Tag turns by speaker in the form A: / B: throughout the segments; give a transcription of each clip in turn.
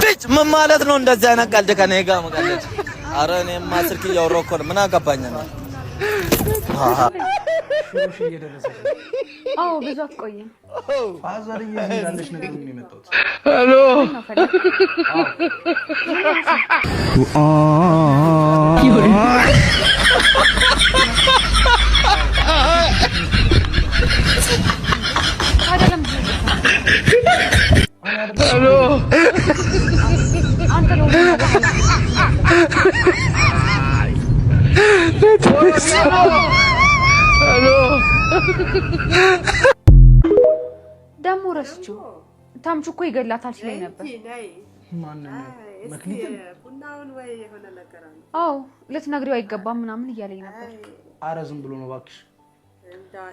A: ልጅ ምን ማለት ነው እንደዚህ አይነት ቀልድ ከኔ ጋር መቀለድ? ኧረ እኔማ ስልክ እያወራሁ እኮ ነው። ምን አገባኝ ነው?
B: ሽሩሽ እየደረሰች
C: አዎ ብዙ አትቆይም።
B: ፋዘር እየሄዳለች ነገር ምን የመጣው?
D: ሄሎ ሄሎ
C: አንተ ነው ደሞ ረስቼው ታምቹ እኮ ይገላታል ሲለኝ ነበር።
B: ማን ነው መክሊት?
E: ቡናውን ወይ የሆነ ነገር አለ።
C: አዎ ልትነግሪው አይገባም ምናምን እያለኝ ነበር።
B: አረ ዝም ብሎ ነው እባክሽ።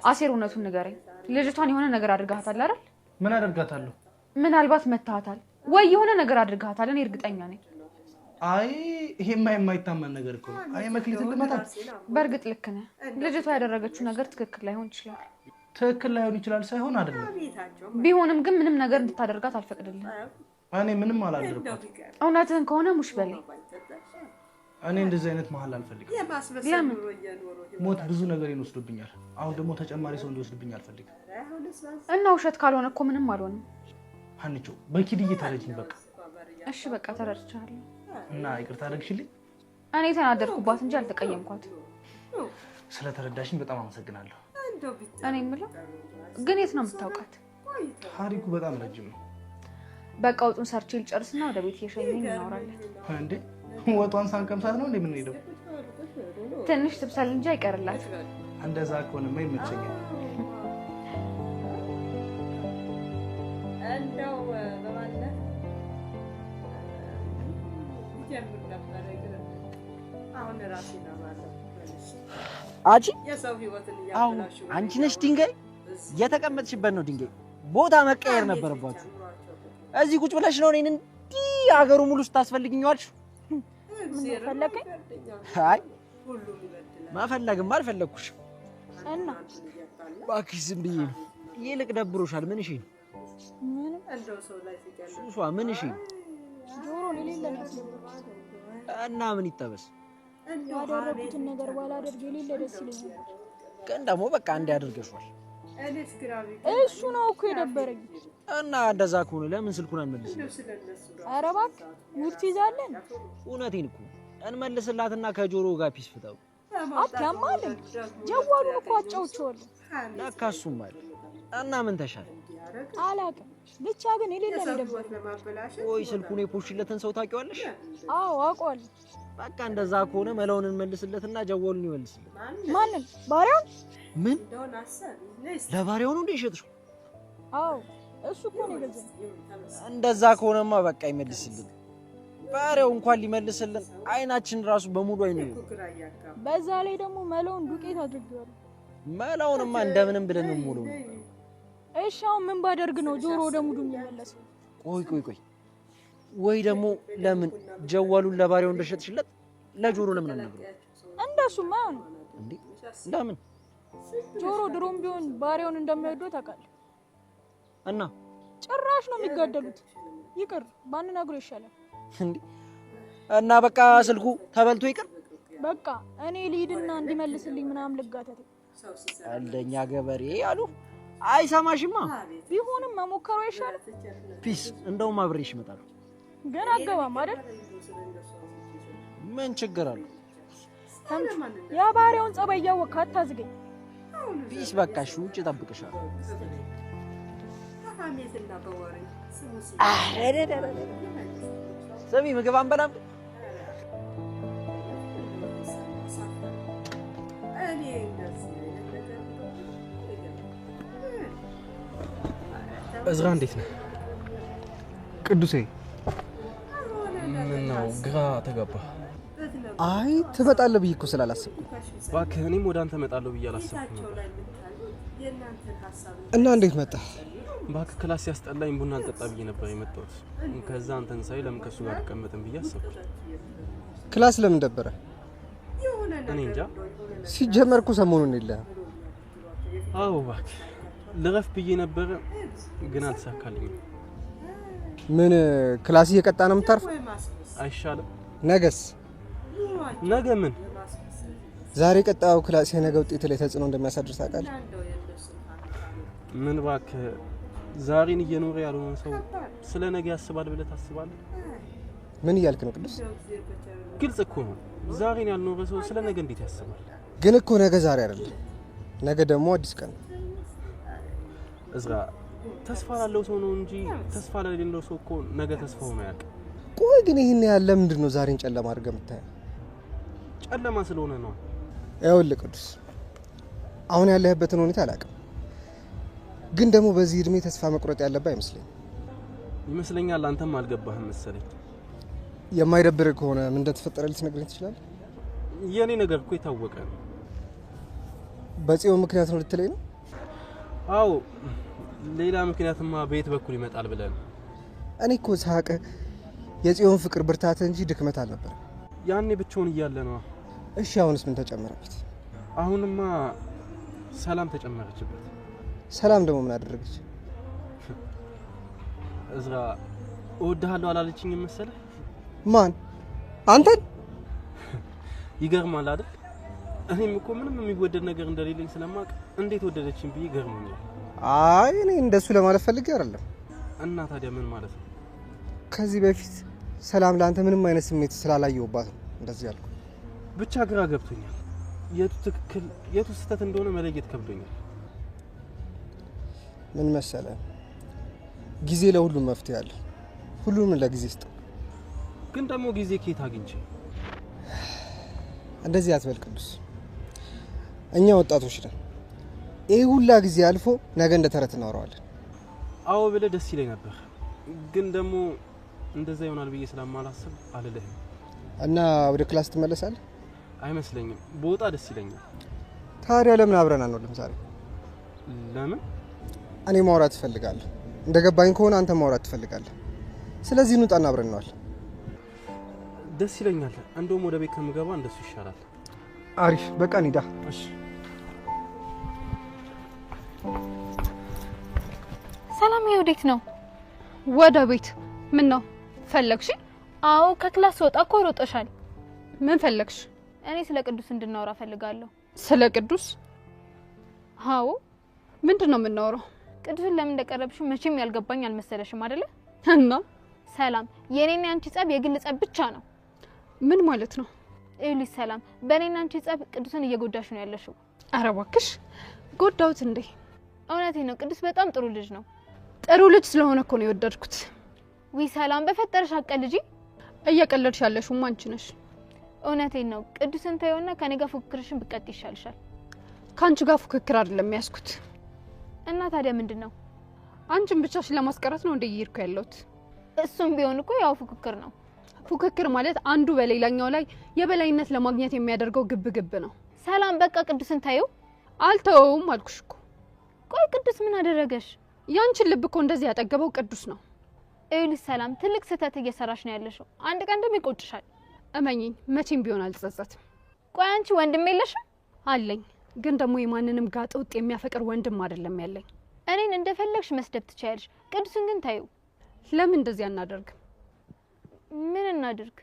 C: አሴር እውነቱን ንገረኝ። ልጅቷን የሆነ ነገር አድርጋታል አይደል?
B: ምን አደርጋታለሁ?
C: ምናልባት መታታል ወይ የሆነ ነገር አድርጋታል። እኔ እርግጠኛ ነኝ።
B: አይ ይሄማ የማይታመን ነገር እኮ ነው። አይ መክሊት ልመታት።
C: በእርግጥ ልክ ነህ። ልጅቷ ያደረገችው ነገር ትክክል ላይሆን ይችላል።
B: ትክክል ላይሆን ይችላል ሳይሆን አይደለም።
C: ቢሆንም ግን ምንም ነገር እንድታደርጋት አልፈቅድልህም።
B: እኔ ምንም አላደርኳትም።
C: እውነትህን ከሆነ ሙሽ በለኝ።
B: እኔ እንደዚህ አይነት መሀል አልፈልግም።
C: ለምን?
B: ሞት ብዙ ነገር ይወስድብኛል። አሁን ደግሞ ተጨማሪ ሰው እንዲወስድብኝ አልፈልግም።
C: እና ውሸት ካልሆነ እኮ ምንም አልሆንም።
B: አንቺ በኪድዬ ተረጅኝ በቃ።
C: እሺ በቃ ተረድቻለሁ።
B: እና ይቅርታ አድርግሽልኝ።
C: እኔ ተናደድኩባት እንጂ አልተቀየምኳት።
B: ስለተረዳሽኝ በጣም አመሰግናለሁ።
C: እኔ የምለው ግን የት ነው የምታውቃት?
B: ታሪኩ በጣም ረጅም ነው።
C: በቃ ወጡን ሰርቼ ልጨርስና ወደ ቤት እየሸኘኝ እናወራለን።
B: እንዴ ወጧን ሳንቀምሳት ነው እንዴ የምንሄደው?
C: ትንሽ ትብሰል እንጂ አይቀርላት።
B: እንደዛ ከሆነማ ይመቸኛል።
E: እንደው በማለት ጀምር ነበር ግን አሁን ራሴ ነው ማለት
A: አጂ
E: የሰው ህይወትን
A: አው
E: ያበላሹ
A: አንቺ ነሽ ድንጋይ የተቀመጥሽበት ነው ድንጋይ። ቦታ መቀየር ነበረባችሁ። እዚህ ቁጭ ብለሽ ነው እኔን እንዲህ አገሩ ሙሉ ስታስፈልግኛለሽ።
C: ምን ፈለከኝ?
A: አይ
E: ሁሉም ይበድላል።
A: ማፈለግም አልፈለግኩሽ
C: እና
A: እባክሽ ዝም ብዬ ነው። ይልቅ ደብሮሻል። ምን እሺ
C: ምንም
E: እንደው ሰው ላይ ሲገል
A: ሱሷ ምን እሺ
C: ጆሮ ለሌለ ነው
A: እና ምን ይጠበስ?
C: ያደረኩትን ነገር ባላደርግ የሌለ ደስ ይለኛል።
A: ግን ደግሞ በቃ እንደ ያደርገሻል።
E: እኔስ ግራቪ
C: እሱ ነው እኮ የደበረኝ።
A: እና እንደዛ ከሆነ ለምን ስልኩን አንመልስም?
C: ኧረ እባክህ ሙድ ትይዛለህ።
A: እውነቴን እኮ እንመልስላትና ከጆሮ ጋር ፒስ ፍጠው።
C: አትያማል። ጀዋሉን እኮ አጫውቼዋለሁ።
A: ለካ እሱም አለ። እና ምን ተሻለ?
C: አላውቅም ብቻ ግን የሌለ ነው የደበረኝ።
A: ቆይ ስልኩን የፖሽለትን ሰው ታውቂዋለሽ?
C: አዎ አውቀዋለሁ።
A: በቃ እንደዛ ከሆነ መለውን እንመልስለትና ጀዋሉን ይመልስለት።
C: ማንን? ባሪያውን?
A: ምን ለባሪያው ነው እንደ ይሸጥሽው?
C: አዎ እሱ እኮ ነው የገዛኝ።
A: እንደዛ ከሆነማ በቃ ይመልስልን። ባሪያው እንኳን ሊመልስልን አይናችን ራሱ በሙሉ አይኑ።
C: በዛ ላይ ደግሞ መለውን ዱቄት አድርጌዋለሁ።
A: መለውንማ እንደምንም ብለን ነው ሙሉ።
C: እሺ አሁን ምን ባደርግ ነው ጆሮ ወደ ሙዱ የሚመለሰው?
A: ቆይ ወይ ደግሞ ለምን ጀዋሉን ለባሪያው እንደሸጥሽለት ለጆሮ ለምን አናግረው?
C: እንደሱማ ነው
A: እንዴ? ለምን?
C: ጆሮ ድሮም ቢሆን ባሪያውን እንደማይወደው ታውቃለህ።
A: እና
C: ጭራሽ ነው የሚጋደሉት። ይቅር ባንነግረው ይሻላል።
A: እንዴ? እና በቃ ስልኩ ተበልቶ ይቅር።
C: በቃ እኔ ልሂድና እንዲመልስልኝ ምናምን ልጋተት።
A: አለኛ ገበሬ አሉ። አይሰማሽማ።
C: ቢሆንም መሞከሩ ይሻላል።
A: ፒስ እንደውም አብሬሽ እመጣለሁ።
C: ግን አገባም አይደል?
A: ምን ችግር አለው?
C: ያ ባሪያውን ጸባይ እያወቅህ አታዝገኝ።
A: ፒስ በቃ እሺ፣ ውጭ እጠብቅሻለሁ። ስሚ ምግብ አንበላም?
B: እዝራ እንዴት ነህ? ቅዱሴ ምን ነው ግራ ተጋባ?
F: አይ ትመጣለህ ብዬ እኮ ስላላሰብኩ።
B: እባክህ እኔም ወደ አንተ እመጣለሁ ብዬ አላሰብኩም ነበር።
F: እና እንዴት መጣ?
B: እባክህ ክላስ ያስጠላኝ ቡና አልጠጣ ብዬ ነበር የመጣሁት። ከዛ አንተን ሳይ ለምን ከሱ ጋር ተቀመጥን ብዬ አሰብኩ።
F: ክላስ ለምን ደበረ?
B: እኔ እንጃ።
F: ሲጀመር እኮ ሰሞኑን የለህም።
B: አዎ እባክህ ልረፍ ብዬ ነበር ግን አልተሳካልኝም።
F: ምን ክላስ እየቀጣ ነው የምታርፈው?
B: አይሻልም?
F: ነገስ?
B: ነገ ምን?
F: ዛሬ ቀጣው ክላስ የነገ ውጤት ላይ ተጽዕኖ እንደሚያሳድር ታውቃለህ?
B: ምን እባክህ ዛሬን እየኖረ ያልሆነ ሰው ስለ ነገ ያስባል ብለህ ታስባለህ?
F: ምን እያልክ ነው ቅዱስ?
B: ግልጽ እኮ ነው። ዛሬን ያልኖረ ሰው ስለ ነገ እንዴት ያስባል?
F: ግን እኮ ነገ ዛሬ አይደለም። ነገ ደግሞ አዲስ ቀን ነው።
B: እዝራ ተስፋ ላለው ሰው ነው እንጂ ተስፋ ለሌለው ሰው እኮ ነገ ተስፋው ነው ያውቅ።
F: ቆይ ግን ይሄን ያለ ምንድን ነው ዛሬን ጨለማ አድርገህ የምታየው?
B: ጨለማ ስለሆነ ነው።
F: ይኸውልህ ቅዱስ አሁን ያለህበትን ሁኔታ አላውቅም፣ ግን ደግሞ በዚህ እድሜ ተስፋ መቁረጥ ያለብህ አይመስለኝም።
B: ይመስለኛል አንተም አልገባህም መሰለኝ።
F: የማይደብርህ ከሆነ ምን እንደተፈጠረ ልትነግረኝ ትችላለህ?
B: የኔ ነገር እኮ የታወቀ ነው።
F: በጽዮን ምክንያት ነው ልትለኝ ነው?
B: አዎ ሌላ ምክንያትማ በየት በኩል ይመጣል ብለህ ነው?
F: እኔ እኮ ሳቀ የጽዮን ፍቅር ብርታት እንጂ ድክመት አልነበረም።
B: ያኔ ብቻውን እያለ ነው።
F: እሺ አሁንስ ምን ተጨመረበት?
B: አሁንማ ሰላም ተጨመረችበት።
F: ሰላም ደግሞ ምን አደረገች?
B: እዝራ እወድሃለሁ አላለችኝም መሰለህ?
F: ማን? አንተን?
B: ይገርማል አይደል? እኔም እኮ ምንም የሚወደድ ነገር እንደሌለኝ ስለማውቅ እንዴት ወደደችኝ ብዬ ገርሞኛል።
F: አይ እኔ እንደሱ ለማለት ፈልጌ አይደለም።
B: እና ታዲያ ምን ማለት ነው?
F: ከዚህ በፊት ሰላም ለአንተ ምንም አይነት ስሜት ስላላየሁባት ነው እንደዚህ ያልኩ።
B: ብቻ ግራ ገብቶኛል። የቱ ትክክል የቱ ስህተት እንደሆነ መለየት ከብዶኛል።
F: ምን መሰለ ጊዜ ለሁሉም መፍትሄ አለ። ሁሉንም ለጊዜ ስጥ።
B: ግን ደግሞ ጊዜ ከየት አግኝቼ?
F: እንደዚህ አትበል ቅዱስ። እኛ ወጣቶች ነን። ይሄ ሁላ ጊዜ አልፎ ነገ እንደ ተረት እናወራዋለን።
B: አዎ ብለህ ደስ ይለኝ ነበር፣ ግን ደግሞ እንደዛ ይሆናል ብዬ ስለማላስብ አልልህም።
F: እና ወደ ክላስ ትመለሳለህ?
B: አይመስለኝም። በወጣ ደስ ይለኛል።
F: ታዲያ ለምን አብረን አንወልም ዛሬ?
B: ለምን?
F: እኔ ማውራት እፈልጋለሁ። እንደገባኝ ከሆነ አንተ ማውራት ትፈልጋለህ። ስለዚህ እንውጣና አብረን እንዋል።
B: ደስ ይለኛል። እንደውም ወደ ቤት ከምገባ እንደሱ ይሻላል።
F: አሪፍ በቃ እንሂዳ።
B: እሺ።
C: ሰላም ወዴት ነው?
D: ወደ ቤት። ምን ነው ፈለግሽ?
C: አዎ ከክላስ ወጣ እኮ ሮጠሻል።
D: ምን ፈለግሽ?
C: እኔ ስለ ቅዱስ እንድናወራ ፈልጋለሁ።
D: ስለ ቅዱስ? አዎ ምንድነው የምናወራው?
C: ቅዱስን ለምን እንደቀረብሽ መቼም ያልገባኝ አልመሰለሽም አይደለ?
D: እና
C: ሰላም የኔና አንቺ ጸብ የግል ጸብ ብቻ ነው።
D: ምን ማለት ነው?
C: እዩልሽ ሰላም በኔና አንቺ ጸብ ቅዱስን እየጎዳሽ ነው ያለሽው።
D: ኧረ እባክሽ ጎዳሁት እንዴ?
C: እውነቴን ነው። ቅዱስ በጣም ጥሩ ልጅ ነው።
D: ጥሩ ልጅ ስለሆነ እኮ ነው የወደድኩት።
C: ዊ ሰላም በፈጠረሽ አቀልጂ።
D: እየቀለድሽ ያለሽው አንቺ ነሽ።
C: እውነቴን ነው። ቅዱስን ተይውና ከኔ ጋር ፉክክርሽን ብቀጥ ይሻልሻል።
D: ካንቺ ጋር ፉክክር አይደለም ያስኩት።
C: እና ታዲያ ምንድነው?
D: አንቺን ብቻሽን ለማስቀረት ነው እንደ ይርኩ ያለሁት።
C: እሱም ቢሆን እኮ ያው ፉክክር ነው።
D: ፉክክር ማለት አንዱ በሌላኛው ላይ የበላይነት ለማግኘት የሚያደርገው ግብ ነው።
C: ሰላም በቃ ቅዱስን ተይው።
D: አልተውም አልኩሽ እኮ።
C: ቆይ ቅዱስ ምን አደረገሽ?
D: ያንቺን ልብ እኮ እንደዚህ ያጠገበው ቅዱስ ነው።
C: እዩልሽ ሰላም ትልቅ ስህተት እየሰራሽ ነው ያለሽው። አንድ ቀን ደግሞ ይቆጭሻል።
D: እመኚኝ መቼም ቢሆን አልጸጸትም።
C: ቆይ አንቺ ወንድም የለሽም?
D: አለኝ፣ ግን ደግሞ የማንንም ጋጥ ወጥ የሚያፈቅር ወንድም አይደለም ያለኝ።
C: እኔን እንደፈለግሽ መስደብ ትችያለሽ። ቅዱስን ግን ታዩ።
D: ለምን እንደዚህ አናደርግም?
C: ምን እናድርግ?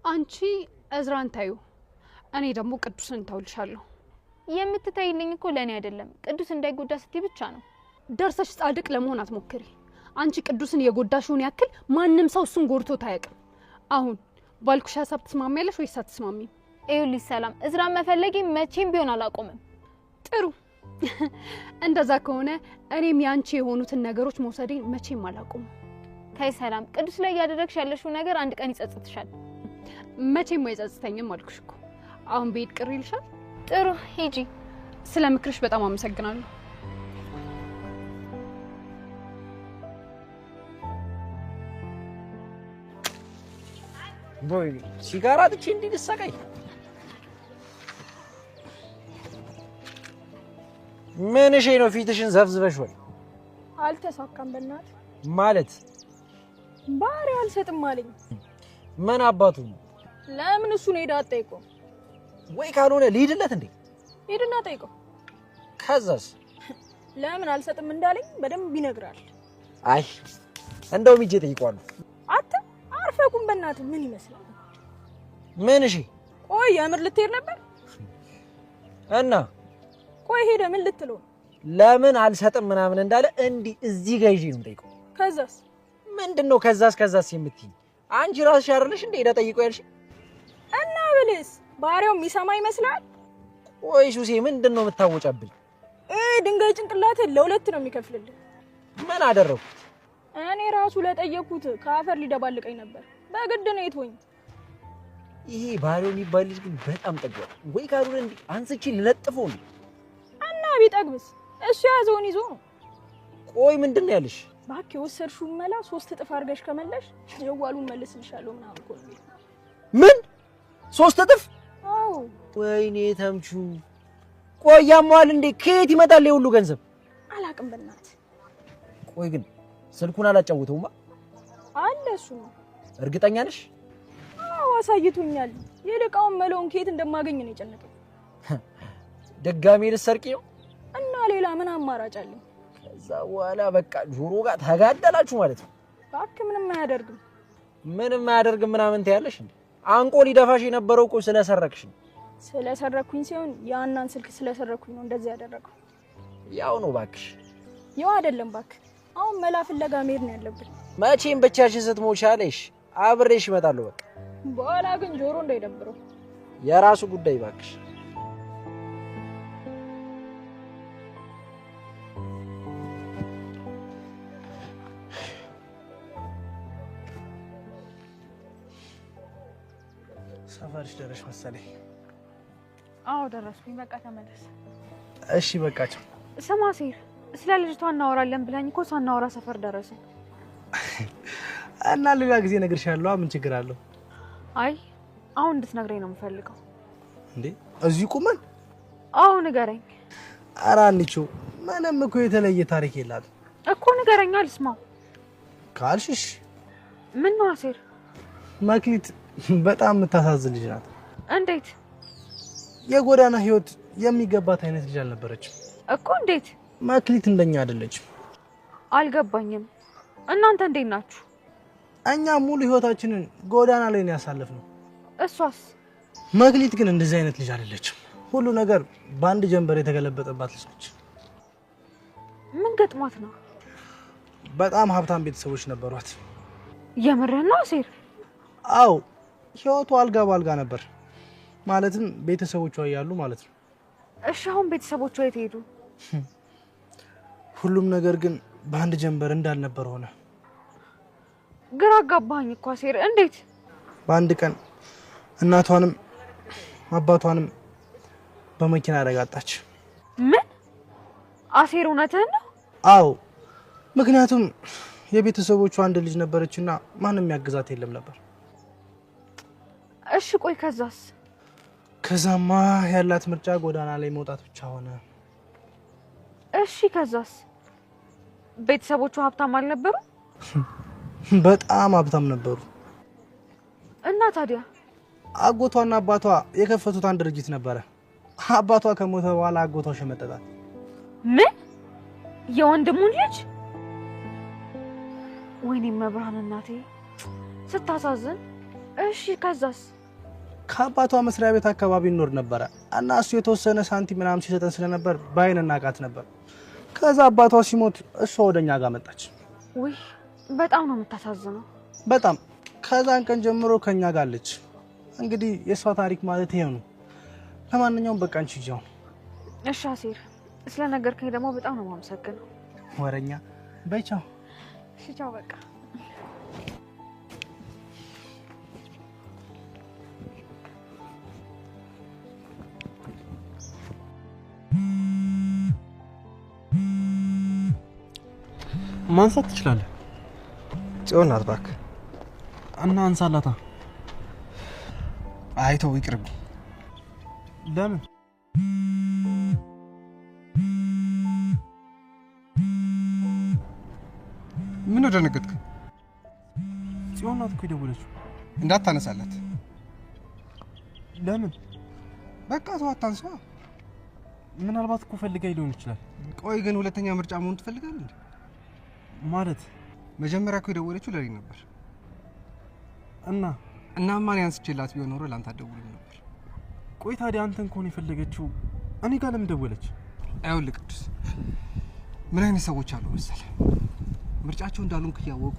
D: አንቺ እዝራን ታዩ፣ እኔ ደግሞ ቅዱስን እንተውልሻለሁ።
C: የምትታይልኝ እኮ ለኔ አይደለም ቅዱስ እንዳይጎዳ ስትይ ብቻ ነው።
D: ደርሰሽ ጻድቅ ለመሆን አትሞክሪ። አንቺ ቅዱስን የጎዳሽውን ያክል ማንም ሰው እሱን ጎድቶት አያውቅም። አሁን ባልኩሽ ሀሳብ ትስማሚያለሽ ወይስ አትስማሚም?
C: እዩልሽ ሰላም እዝራን መፈለጌ መቼም ቢሆን አላቆምም።
D: ጥሩ እንደዛ ከሆነ እኔም ያንቺ የሆኑትን ነገሮች መውሰዴን መቼም አላቆምም።
C: ታይ ሰላም ቅዱስ ላይ ያደረግሽ ያለሽው ነገር አንድ ቀን ይጸጽትሻል።
D: መቼም አይጸጽተኝም አልኩሽ እኮ። አሁን ቤት ቅር ይልሻል?
C: ጥሩ ሂጂ።
D: ስለ ምክርሽ በጣም አመሰግናለሁ።
A: ቦይ ሲጋራ ጥቼ እንዲልሰቀኝ ምን እሺ ነው ፊትሽን ዘፍዝበሽ ወይ?
G: አልተሳካም። በእናት
A: ማለት
G: ባሪ አልሰጥም አለኝ።
A: ምን አባቱ
G: ለምን እሱ ነው ሄዳ ጠይቆ?
A: ወይ ካልሆነ ሊድለት እንዴ?
G: ሄድና ጠይቆ።
A: ከዛስ
G: ለምን አልሰጥም እንዳለኝ በደንብ ይነግራል።
A: አይ እንደውም ሂጅ ጠይቀዋለሁ።
G: አተ አርፈቁም በእናትህ ምን ይመስላል?
A: ምን እሺ?
G: ቆይ የምር ልትሄድ ነበር?
A: እና
G: ቆይ ሄደ ምን ልትለው?
A: ለምን አልሰጥም ምናምን እንዳለ እንዲህ እዚህ ጋር ይዤ ነው የምጠይቀው።
G: ከዛስ
A: ምንድነው ከዛስ የምትይኝ? አንቺ ራስሽ አይደለሽ እንዴ ሄዳ ጠይቀው ያልሽ?
G: እና ብልስ ባሪያው የሚሰማ ይመስላል?
A: ቆይ ሱሴ ምንድነው የምታወጫብኝ?
G: ድንጋይ ጭንቅላት ለሁለት ነው የሚከፍልልህ።
A: ምን አደረኩ?
G: እኔ ራሱ ለጠየኩት ከአፈር ሊደባልቀኝ ነበር። በግድ ነው የትወኝ።
A: ይሄ ባሪያው የሚባል ልጅ ግን በጣም ጠግቧል። ወይ ካልሆነ እንዴ አንስቼ ልለጥፈው ነው።
G: እና ቢጠግብስ እሱ ያዘውን ይዞ ነው።
A: ቆይ ምንድነው ያልሽ?
G: እባክህ የወሰድሽውን መላ 3 እጥፍ አድርገሽ ከመለሽ የዋሉን መልስልሻለሁ ምናምን እኮ ነው።
A: ምን 3 እጥፍ?
G: አዎ።
A: ወይኔ ተምቹ ቆይ ያሟል እንዴ? ከየት ይመጣል የሁሉ ገንዘብ?
G: አላቅም በእናትህ።
A: ቆይ ግን ስልኩን አላጫውተውማ
G: አለ እሱ ነው።
A: እርግጠኛ ነሽ?
G: አዎ አሳይቶኛል። የደቃውን መለውን ከየት እንደማገኝ ነው የጨነቀኝ።
A: ደጋሜ ልትሰርቂ ነው?
G: እና ሌላ ምን አማራጭ አለ?
A: ከዛ በኋላ በቃ ጆሮ ጋር ተጋደላችሁ ማለት ነው።
G: እባክህ ምንም አያደርግም።
A: ምንም አያደርግም ምናምን ትያለሽ እንዴ? አንቆ ሊደፋሽ የነበረው እኮ ስለሰረክሽ ነው።
G: ስለሰረኩኝ ሲሆን ያናን ስልክ ስለሰረኩኝ ነው እንደዚህ ያደረገው።
A: ያው ነው ባክሽ።
G: ያው አይደለም ባክ። አሁን መላ ፍለጋ መሄድ ነው ያለብን።
A: መቼም ብቻሽን ስትሞች አለሽ አብሬሽ እመጣለሁ በቃ።
G: በኋላ ግን ጆሮ እንዳይደብረው።
A: የራሱ ጉዳይ ባክሽ።
H: ሰፈርሽ ደረሽ መሰለኝ።
C: አዎ ደረስኩኝ። በቃ ተመለስ።
H: እሺ በቃቸው።
C: ስማ ሴር፣ ስለ ልጅቷ እናወራለን ብላኝ እኮ ሳናወራ ሰፈር ደረስን።
H: እና ሌላ ጊዜ እነግርሻለሁ። ምን ችግር አለው?
C: አይ አሁን እንድትነግረኝ ነው የምፈልገው።
H: እንዴ እዚህ ቁመን?
C: አዎ ንገረኝ።
H: ኧረ አንቺው ምንም እኮ የተለየ ታሪክ የላትም
C: እኮ ንገረኛ ልስማው።
H: ካልሽሽ
C: ምን ነው ሴር?
H: መክሊት በጣም የምታሳዝን ልጅ ናት።
C: እንዴት?
H: የጎዳና ህይወት የሚገባት አይነት ልጅ አልነበረችም
C: እኮ። እንዴት?
H: መክሊት እንደኛ አይደለችም።
C: አልገባኝም። እናንተ እንዴት ናችሁ?
H: እኛ ሙሉ ህይወታችንን ጎዳና ላይ ነው ያሳለፍነው።
C: እሷስ?
H: መክሊት ግን እንደዚህ አይነት ልጅ አይደለችም። ሁሉ ነገር በአንድ ጀንበር የተገለበጠባት ልጅ ነች።
C: ምን ገጥሟት ነው?
H: በጣም ሀብታም ቤተሰቦች ነበሯት።
C: የምርህን ነው ሴር?
H: አው ህይወቱ አልጋ ባልጋ ነበር። ማለትም ቤተሰቦቿ ያሉ ማለት ነው።
C: እሺ አሁን ቤተሰቦቿ የት ሄዱ?
H: ሁሉም ነገር ግን በአንድ ጀንበር እንዳልነበር ሆነ።
C: ግራ አጋባኝ እኮ ሴር። እንዴት?
H: በአንድ ቀን እናቷንም አባቷንም በመኪና አደጋ አጣች።
C: ምን? አሴር እውነትህን ነው?
H: አው ምክንያቱም የቤተሰቦቿ አንድ ልጅ ነበረችና ማንም ያግዛት የለም ነበር።
C: እሺ ቆይ ከዛስ?
H: ከዛማ ያላት ምርጫ ጎዳና ላይ መውጣት ብቻ ሆነ።
C: እሺ ከዛስ? ቤተሰቦቿ ሀብታም አልነበሩ?
H: በጣም ሀብታም ነበሩ።
C: እና ታዲያ
H: አጎቷና አባቷ የከፈቱት አንድ ድርጅት ነበረ። አባቷ ከሞተ በኋላ አጎቷ ሸመጠጣት።
C: ምን? የወንድሙን ልጅ? ወይኔ መብርሃን እናቴ ስታሳዝን። እሺ ከዛስ?
H: ከአባቷ መስሪያ ቤት አካባቢ እንኖር ነበረ እና እሱ የተወሰነ ሳንቲም ምናምን ሲሰጠን ስለነበር ባይን እናቃት ነበር። ከዛ አባቷ ሲሞት እሷ ወደኛ ጋር መጣች።
C: ውይ በጣም ነው የምታሳዝነው።
H: በጣም። ከዛን ቀን ጀምሮ ከኛ ጋር አለች። እንግዲህ የሷ ታሪክ ማለት ይሄ ነው። ለማንኛውም በቃ አንቺ ጃው።
C: እሺ አሴር፣ ስለነገርከኝ ደግሞ በጣም ነው የማመሰግነው።
H: ወረኛ በይ ቻው።
C: እሺ ቻው በቃ።
B: ማንሳት ትችላለህ?
F: ጽዮን ናት እባክህ።
B: እና አንሳላታ።
F: አይተው ይቅርብ።
B: ለምን?
F: ምን ደነገጥክ?
B: ጽዮን ናት እኮ የደወለችው።
F: እንዳታነሳላት።
B: ለምን?
F: በቃ ተው አታንሳ።
B: ምናልባት እኮ ፈልጋኝ ሊሆን ይችላል።
F: ቆይ ግን ሁለተኛ ምርጫ መሆን ትፈልጋለህ እንዴ?
B: ማለት
F: መጀመሪያ እኮ የደወለችው ለኔ ነበር። እናማ እኔ አንስቼላት ቢሆን ኖሮ ላንተ አትደውልም ነበር።
B: ቆይ ታዲያ አንተን ከሆነ የፈለገችው እኔ ጋር ለምን ደወለች?
F: አይውል ቅዱስ፣ ምን አይነት ሰዎች አሉ መሰለህ? ምርጫቸው እንዳሉን እያወቁ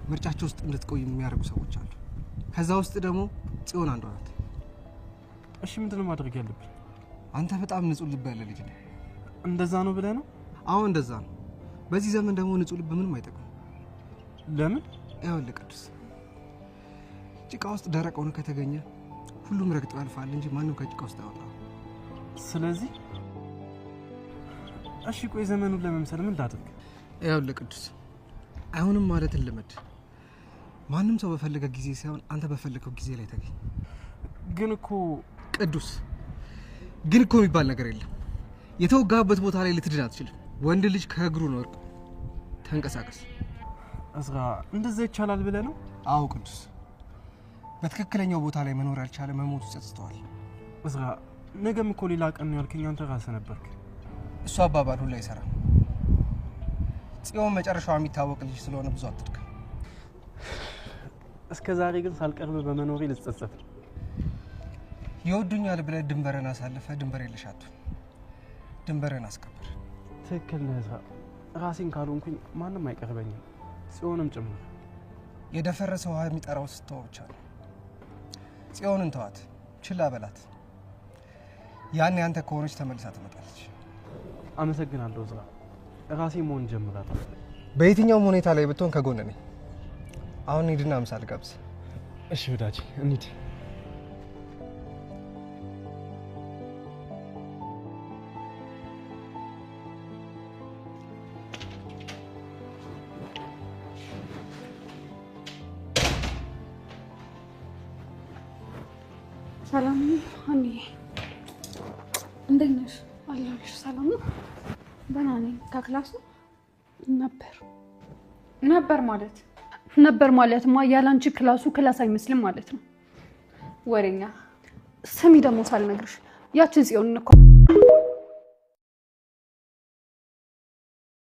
F: ምርጫቸው ውስጥ እንድትቆይ የሚያደርጉ ሰዎች አሉ። ከዛ ውስጥ ደግሞ ጽዮን አንዷ ናት።
B: እሺ ምንድነው ማድረግ ያለብኝ?
F: አንተ በጣም ንጹህ ልብ ያለ ልጅ ነህ።
B: እንደዛ ነው ብለህ ነው?
F: አዎ እንደዛ ነው። በዚህ ዘመን ደግሞ ንጹህ ልብ ምንም አይጠቅም።
B: ለምን?
F: አይውል ቅዱስ፣ ጭቃ ውስጥ ደረቅ ሆነ ከተገኘ ሁሉም ረግጦ ያልፋል እንጂ ማንም ከጭቃ ውስጥ አይወጣም።
B: ስለዚህ እሺ ቆይ ዘመኑን ለመምሰል ምን ላድርግ?
F: አይውል ቅዱስ፣ አይሆንም ማለትን ልመድ። ማንም ሰው በፈለገ ጊዜ ሳይሆን አንተ በፈለገው ጊዜ ላይ ተገኝ።
B: ግን እኮ
F: ቅዱስ፣ ግን እኮ የሚባል ነገር የለም። የተወጋበት ቦታ ላይ ልትድን አትችልም። ወንድ ልጅ ከእግሩ ነው ወርቁ። ተንቀሳቀስ።
B: እዝራ፣ እንደዛ ይቻላል ብለህ ነው?
F: አዎ ቅዱስ፣ በትክክለኛው ቦታ ላይ መኖር ያልቻለ መሞቱ ጸጽተዋል።
B: እዝራ፣ ነገም እኮ ሌላ ቀን ነው ያልከኝ አንተ ራስህ ነበርክ።
F: እሱ አባባል ሁሉ አይሰራም። ጽዮን መጨረሻዋ የሚታወቅ ልጅ ስለሆነ ብዙ አትድከም።
B: እስከ ዛሬ ግን ሳልቀርብ በመኖሬ ልጸጸት ነው።
F: ይወዱኛል ብለህ ድንበርን አሳልፈህ ድንበር የለሽ አትሁን። ድንበርን አስከብር።
B: ትክክል ነህ እዝራ። ራሴን ካልሆንኩኝ ማንም አይቀርበኝም፣ ጽዮንም ጭምር።
F: የደፈረሰ ውሃ የሚጠራው ስትተው ብቻ ነው። ጽዮንን ተዋት፣ ችላ በላት። ያኔ አንተ ከሆነች ተመልሳ ትመጣለች።
B: አመሰግናለሁ እዝራ። ራሴ መሆን ጀምራለሁ።
F: በየትኛውም ሁኔታ ላይ ብትሆን ከጎን ነኝ። አሁን ሂድና ምሳ ልጋብዝ።
B: እሺ ወዳጄ እንሂድ።
D: ሰላም አንዴ፣ እንዴት ነሽ? አለሁልሽ። ሰላም ነው?
C: ደህና ነኝ። ከክላሱ
D: ነበር ማለትማ ያላንቺ ክላሱ ክላስ አይመስልም ማለት ነው።
C: ወሬኛ።
D: ስሚ ደግሞ ሳልነግርሽ ያቺ ጽዮን እኮ